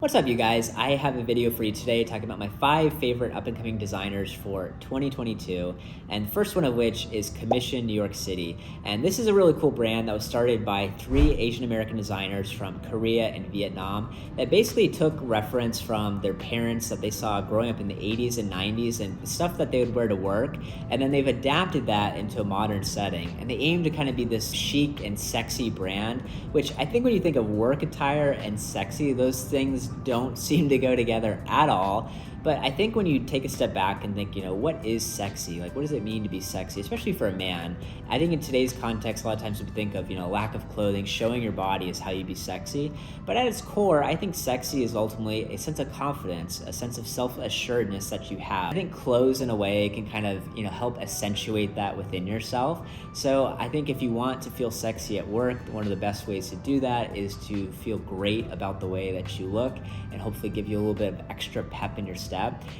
What's up, you guys? I have a video for you today talking about my 5 favorite up-and-coming designers for 2022, and the first one of which is Commission.NYC. And this is a really cool brand that was started by 3 Asian American designers from Korea and Vietnam that basically took reference from their parents that they saw growing up in the 80s and 90s and stuff that they would wear to work, and then they've adapted that into a modern setting. And they aim to kind of be this chic and sexy brand, which I think when you think of work attire and sexy, those things don't seem to go together at all. But I think when you take a step back and think, what is sexy? Like, what does it mean to be sexy, especially for a man? I think in today's context, a lot of times we think of, lack of clothing, showing your body is how you be sexy. But at its core, I think sexy is ultimately a sense of confidence, a sense of self-assuredness that you have. I think clothes, in a way, can kind of, help accentuate that within yourself. So I think if you want to feel sexy at work, one of the best ways to do that is to feel great about the way that you look and hopefully give you a little bit of extra pep in your step.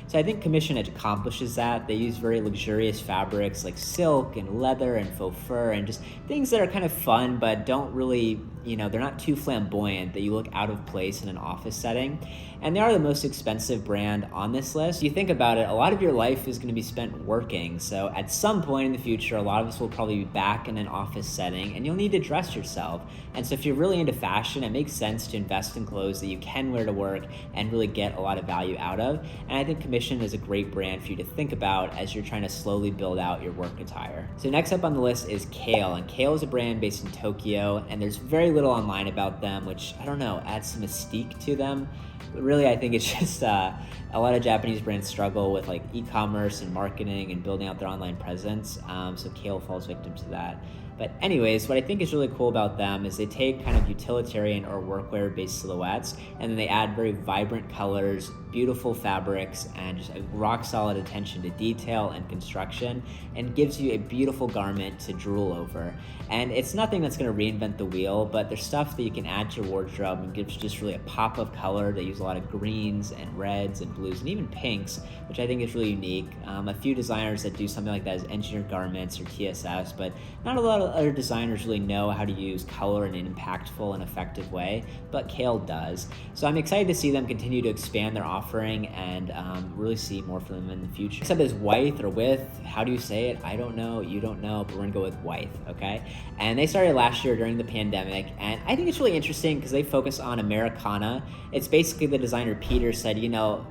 So I think Commission accomplishes that. They use very luxurious fabrics like silk and leather and faux fur and just things that are kind of fun but don't really, they're not too flamboyant that you look out of place in an office setting. And they are the most expensive brand on this list. If you think about it, a lot of your life is going to be spent working. So at some point in the future, a lot of us will probably be back in an office setting and you'll need to dress yourself. And so if you're really into fashion, it makes sense to invest in clothes that you can wear to work and really get a lot of value out of. And I think Commission is a great brand for you to think about as you're trying to slowly build out your work attire. So next up on the list is Cale. And Cale is a brand based in Tokyo, and there's very little online about them, which, I don't know, adds some mystique to them. But really, I think it's just a lot of Japanese brands struggle with like e-commerce and marketing and building out their online presence. So Cale falls victim to that. But anyways, what I think is really cool about them is they take kind of utilitarian or workwear based silhouettes and then they add very vibrant colors, beautiful fabrics, and just a rock solid attention to detail and construction, and gives you a beautiful garment to drool over. And it's nothing that's going to reinvent the wheel, but there's stuff that you can add to your wardrobe and gives just really a pop of color. They use a lot of greens and reds and blues and even pinks, which I think is really unique. A few designers that do something like that is engineered garments or TSS, but not a lot of other designers really know how to use color in an impactful and effective way, but Cale does. So I'm excited to see them continue to expand their offering and really see more from them in the future. Next up is Wythe or Wythe. How do you say it? I don't know, you don't know, but we're gonna go with Wythe, okay? And they started last year during the pandemic, and I think it's really interesting because they focus on Americana. It's basically the designer Peter said,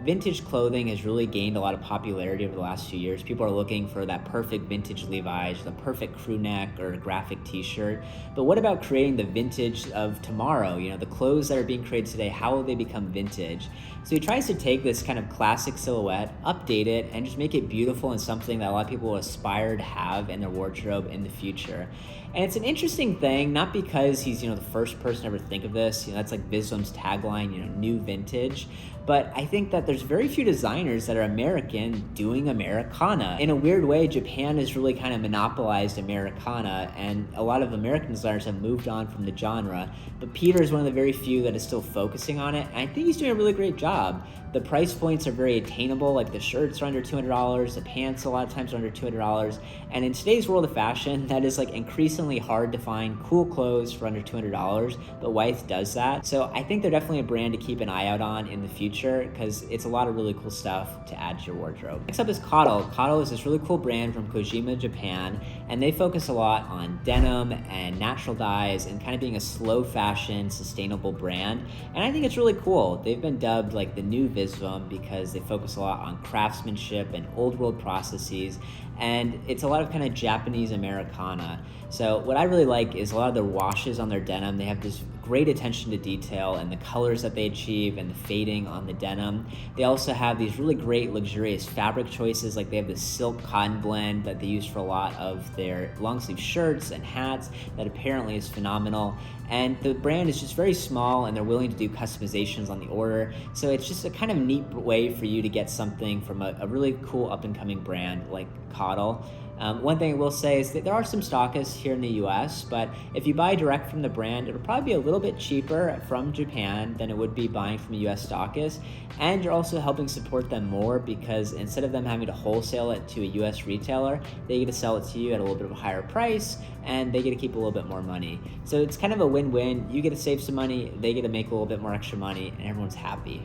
vintage clothing has really gained a lot of popularity over the last few years. People are looking for that perfect vintage Levi's, the perfect crew neck or graphic t-shirt. But what about creating the vintage of tomorrow? The clothes that are being created today, how will they become vintage? So he tries to take this kind of classic silhouette, update it, and just make it beautiful and something that a lot of people will aspire to have in their wardrobe in the future. And it's an interesting thing, not because he's, the first person to ever think of this. That's like Visvum's tagline, new vintage. But I think that there's very few designers that are American doing Americana. In a weird way, Japan has really kind of monopolized Americana, and a lot of American designers have moved on from the genre. But Peter is one of the very few that is still focusing on it, and I think he's doing a really great job. The price points are very attainable, like the shirts are under $200, the pants a lot of times are under $200, and in today's world of fashion, that is like increasingly hard to find cool clothes for under $200, but Wythe does that. So I think they're definitely a brand to keep an eye out on in the future because it's a lot of really cool stuff to add to your wardrobe. Next up is Caudal. Caudal is this really cool brand from Kojima, Japan, and they focus a lot on denim and natural dyes and kind of being a slow fashion, sustainable brand, and I think it's really cool. They've been dubbed like the new Visvum because they focus a lot on craftsmanship and old world processes, and it's a lot of kind of Japanese Americana. So what I really like is a lot of their washes on their denim. They have this great attention to detail and the colors that they achieve and the fading on the denim. They also have these really great luxurious fabric choices, like they have this silk cotton blend that they use for a lot of their long sleeve shirts and hats that apparently is phenomenal. And the brand is just very small and they're willing to do customizations on the order. So it's just a kind of neat way for you to get something from a really cool up and coming brand like Caudal. One thing I will say is that there are some stockists here in the US, but if you buy direct from the brand, it'll probably be a little bit cheaper from Japan than it would be buying from a US stockist. And you're also helping support them more because instead of them having to wholesale it to a US retailer, they get to sell it to you at a little bit of a higher price, and they get to keep a little bit more money. So it's kind of a win-win. You get to save some money, they get to make a little bit more extra money, and everyone's happy.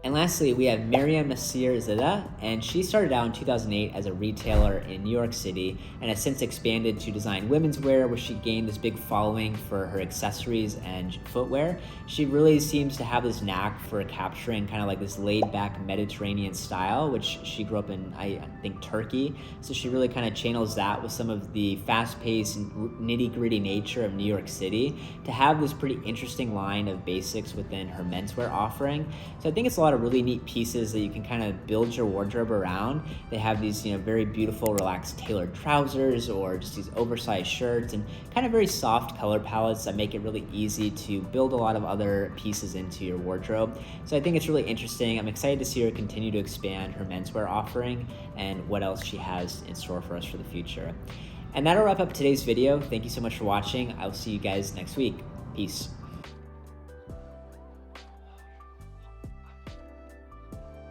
And lastly, we have Miriam Masri, Zadeh, and she started out in 2008 as a retailer in New York City and has since expanded to design women's wear, where she gained this big following for her accessories and footwear. She really seems to have this knack for capturing kind of like this laid-back Mediterranean style, which she grew up in, I think, Turkey. So she really kind of channels that with some of the fast-paced and nitty-gritty nature of New York City to have this pretty interesting line of basics within her menswear offering. So I think it's a lot of really neat pieces that you can kind of build your wardrobe around. They have these, very beautiful, relaxed tailored trousers or just these oversized shirts and kind of very soft color palettes that make it really easy to build a lot of other pieces into your wardrobe. So I think it's really interesting. I'm excited to see her continue to expand her menswear offering and what else she has in store for us for the future. And that'll wrap up today's video. Thank you so much for watching. I will see you guys next week. Peace.